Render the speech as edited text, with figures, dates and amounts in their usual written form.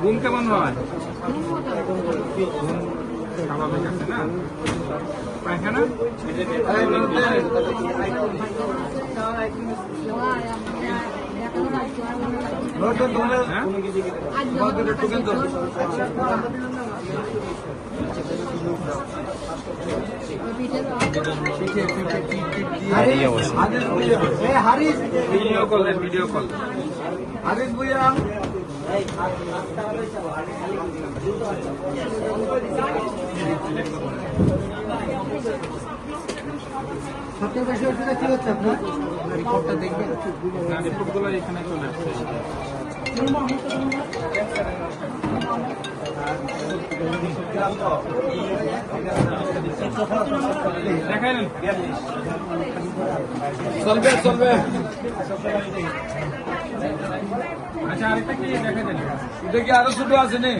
ঘুম কেমন হয়? স্বাভাবিক আছে না? পায়খানা? ভিডিও কল ভিডিও কল হারিস ভুইয়া সবচেয়ে বেশি অসুবিধা কি হচ্ছে আপনার? রিপোর্টটা দেখবেন। রিপোর্টগুলো এখানে চলে আসছে। দেখাইলেন চলবে চলবে। আচ্ছা আরেকটা কি দেখা যায়? এটা কি আরো ছোট আছে নি?